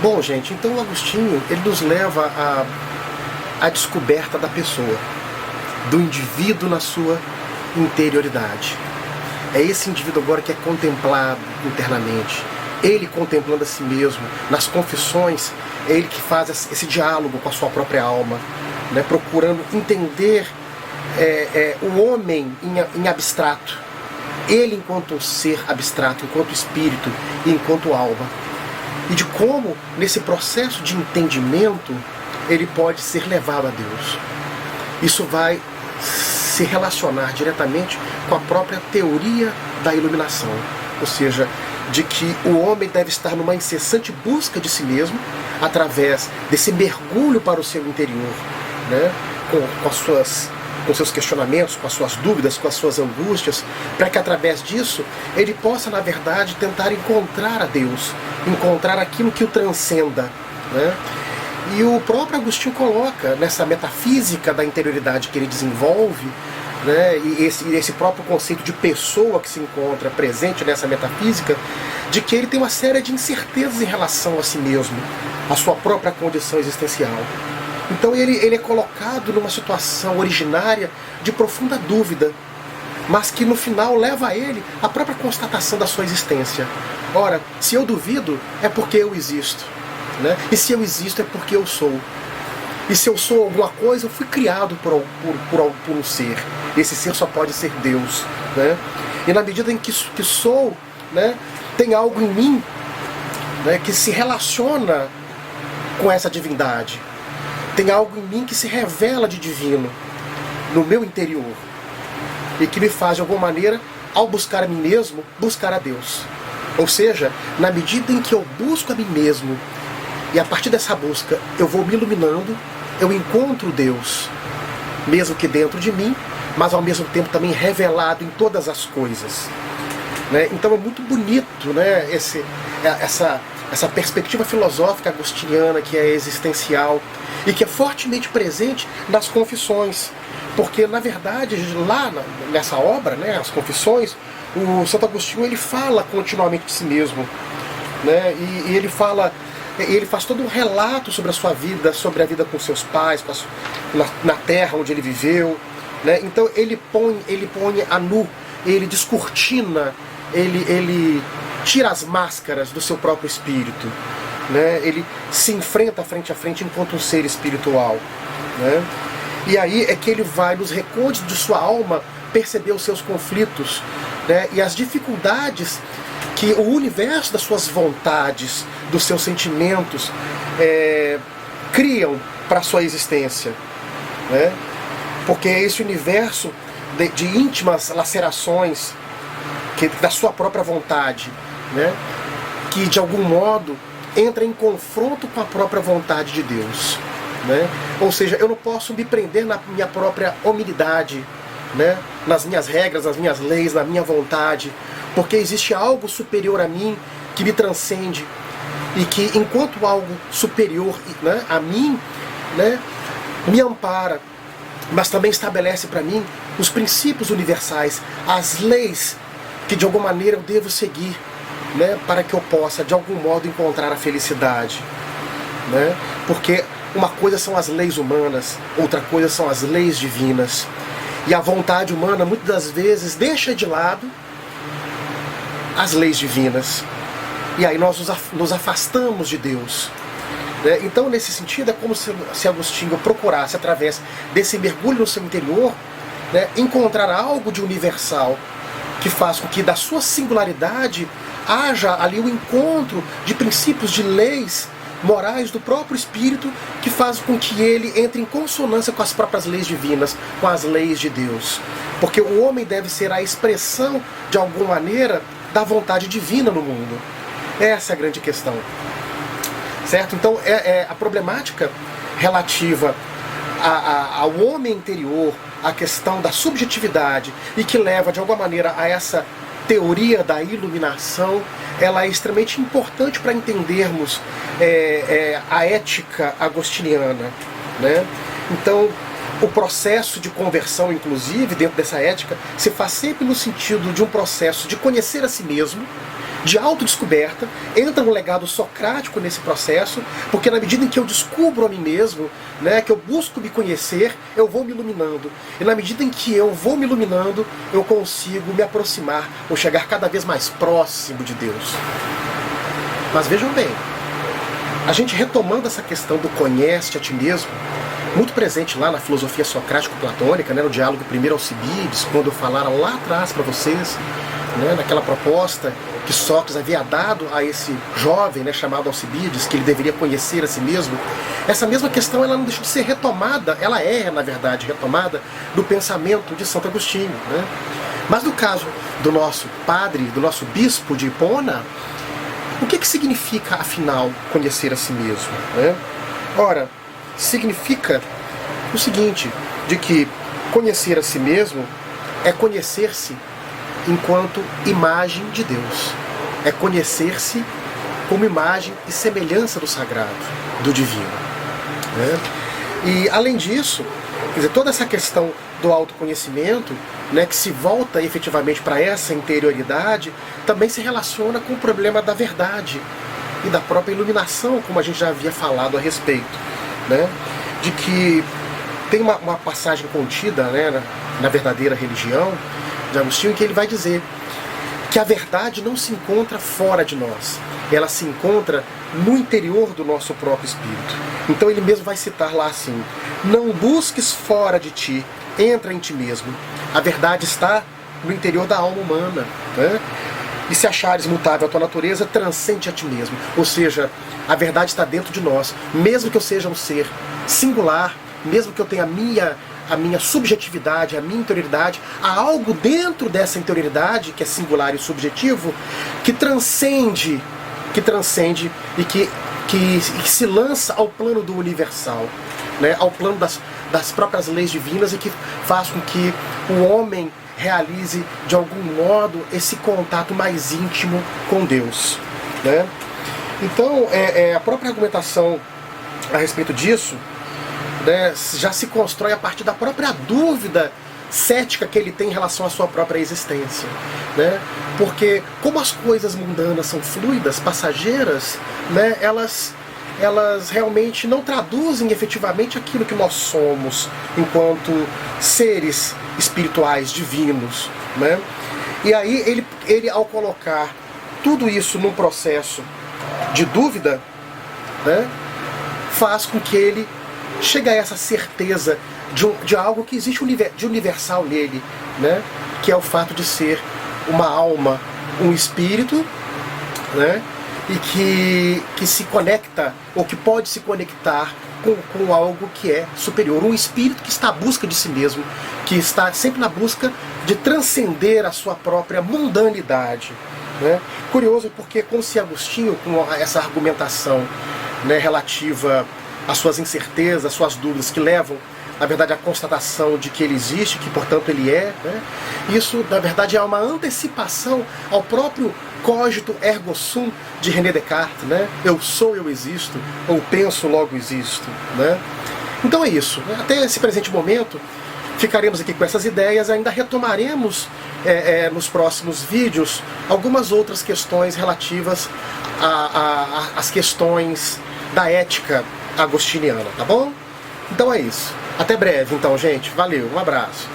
Bom, gente, então o Agostinho, ele nos leva à descoberta da pessoa, do indivíduo na sua interioridade. É esse indivíduo agora que é contemplado internamente. Ele contemplando a si mesmo, nas confissões, é ele que faz esse diálogo com a sua própria alma, né, procurando entender o homem em abstrato. Ele enquanto ser abstrato, enquanto espírito e enquanto alma. E de como, nesse processo de entendimento, ele pode ser levado a Deus. Isso vai se relacionar diretamente com a própria teoria da iluminação. Ou seja, de que o homem deve estar numa incessante busca de si mesmo, através desse mergulho para o seu interior, né? com seus questionamentos, com as suas dúvidas, com as suas angústias, para que através disso ele possa, na verdade, tentar encontrar a Deus, encontrar aquilo que o transcenda, né? E o próprio Agostinho coloca nessa metafísica da interioridade que ele desenvolve, né, e esse próprio conceito de pessoa que se encontra presente nessa metafísica, de que ele tem uma série de incertezas em relação a si mesmo, a sua própria condição existencial. Então ele é colocado numa situação originária de profunda dúvida, mas que no final leva a ele a própria constatação da sua existência. Ora, se eu duvido, é porque eu existo, né? E se eu existo, é porque eu sou. E se eu sou alguma coisa, eu fui criado por um ser. Esse ser só pode ser Deus, né? E na medida em que sou, né, tem algo em mim, né, que se relaciona com essa divindade. Tem algo em mim que se revela de divino no meu interior e que me faz, de alguma maneira, ao buscar a mim mesmo, buscar a Deus. Ou seja, na medida em que eu busco a mim mesmo e a partir dessa busca eu vou me iluminando, eu encontro Deus, mesmo que dentro de mim, mas ao mesmo tempo também revelado em todas as coisas, né? Então é muito bonito, né, essa perspectiva filosófica agostiniana que é existencial e que é fortemente presente nas confissões, porque na verdade lá nessa obra, né, as confissões, o Santo Agostinho ele fala continuamente de si mesmo, né, e ele faz todo um relato sobre a sua vida, sobre a vida com seus pais, na terra onde ele viveu, né? Então ele põe a nu, ele descortina, ele tira as máscaras do seu próprio espírito, né? Ele se enfrenta frente a frente enquanto um ser espiritual, né? E aí é que ele vai nos recônditos de sua alma perceber os seus conflitos, né? E as dificuldades que o universo das suas vontades, dos seus sentimentos criam para a sua existência, né? Porque é esse universo de íntimas lacerações da sua própria vontade, né, que de algum modo entra em confronto com a própria vontade de Deus, né? Ou seja, eu não posso me prender na minha própria hominidade, né, nas minhas regras, nas minhas leis, na minha vontade, porque existe algo superior a mim que me transcende e que, enquanto algo superior, né, a mim, né, me ampara, mas também estabelece para mim os princípios universais, as leis que de alguma maneira eu devo seguir, né, para que eu possa de algum modo encontrar a felicidade, né? Porque uma coisa são as leis humanas, outra coisa são as leis divinas, e a vontade humana muitas das vezes deixa de lado as leis divinas, e aí nós nos afastamos de Deus, né? Então nesse sentido é como se Agostinho procurasse, através desse mergulho no seu interior, né, encontrar algo de universal que faz com que da sua singularidade haja ali o encontro de princípios, de leis morais do próprio espírito, que faz com que ele entre em consonância com as próprias leis divinas, com as leis de Deus. Porque o homem deve ser a expressão, de alguma maneira, da vontade divina no mundo. Essa é a grande questão, certo? Então a problemática relativa ao homem interior, a questão da subjetividade, e que leva de alguma maneira a essa teoria da iluminação, ela é extremamente importante para entendermos a ética agostiniana, né? Então o processo de conversão, inclusive dentro dessa ética, se faz sempre no sentido de um processo de conhecer a si mesmo, de autodescoberta, entra no legado socrático nesse processo, porque na medida em que eu descubro a mim mesmo, né, que eu busco me conhecer, eu vou me iluminando. E na medida em que eu vou me iluminando, eu consigo me aproximar ou chegar cada vez mais próximo de Deus. Mas vejam bem, a gente retomando essa questão do conhece-te a ti mesmo, muito presente lá na filosofia socrático-platônica, né, no diálogo primeiro Alcibiades, quando falaram lá atrás para vocês, né, naquela proposta que Sócrates havia dado a esse jovem, né, chamado Alcibiades, que ele deveria conhecer a si mesmo. Essa mesma questão ela não deixa de ser retomada, ela é, na verdade, retomada do pensamento de Santo Agostinho. Né? Mas no caso do nosso padre, do nosso bispo de Hipona, o que significa, afinal, conhecer a si mesmo? Né? Ora, significa o seguinte, de que conhecer a si mesmo é conhecer-se enquanto imagem de Deus. É conhecer-se como imagem e semelhança do sagrado, do divino. Né? E, além disso, quer dizer, toda essa questão do autoconhecimento, né, que se volta efetivamente para essa interioridade, também se relaciona com o problema da verdade e da própria iluminação, como a gente já havia falado a respeito. Né? De que tem uma passagem contida, né, na verdadeira religião de Agostinho, que ele vai dizer que a verdade não se encontra fora de nós, ela se encontra no interior do nosso próprio espírito. Então ele mesmo vai citar lá assim: não busques fora de ti, entra em ti mesmo. A verdade está no interior da alma humana. Né? E se achares mutável a tua natureza, transcende a ti mesmo. Ou seja, a verdade está dentro de nós. Mesmo que eu seja um ser singular, mesmo que eu tenha a minha subjetividade, a minha interioridade, há algo dentro dessa interioridade, que é singular e subjetivo, que transcende e que se lança ao plano do universal, né? Ao plano das próprias leis divinas, e que faz com que o homem realize, de algum modo, esse contato mais íntimo com Deus. Né? Então, a própria argumentação a respeito disso, né, já se constrói a partir da própria dúvida cética que ele tem em relação à sua própria existência. Né? Porque, como as coisas mundanas são fluidas, passageiras, né, elas realmente não traduzem efetivamente aquilo que nós somos enquanto seres espirituais divinos. Né? E aí ele, ao colocar tudo isso num processo de dúvida, né, faz com que ele chegue a essa certeza de algo que existe de universal nele, né, que é o fato de ser uma alma, um espírito, né, e que se conecta, ou que pode se conectar com algo que é superior, um espírito que está à busca de si mesmo, que está sempre na busca de transcender a sua própria mundanidade. Né? Curioso porque, como se Agostinho, com essa argumentação, né, relativa às suas incertezas, às suas dúvidas, que levam, na verdade, à constatação de que ele existe, que portanto ele é, né? Isso, na verdade, é uma antecipação ao próprio cogito ergo sum de René Descartes, né? Eu sou, eu existo, ou penso, logo existo. Né? Então é isso. Até esse presente momento, ficaremos aqui com essas ideias, ainda retomaremos nos próximos vídeos algumas outras questões relativas às questões da ética agostiniana, tá bom? Então é isso. Até breve, então, gente. Valeu, um abraço.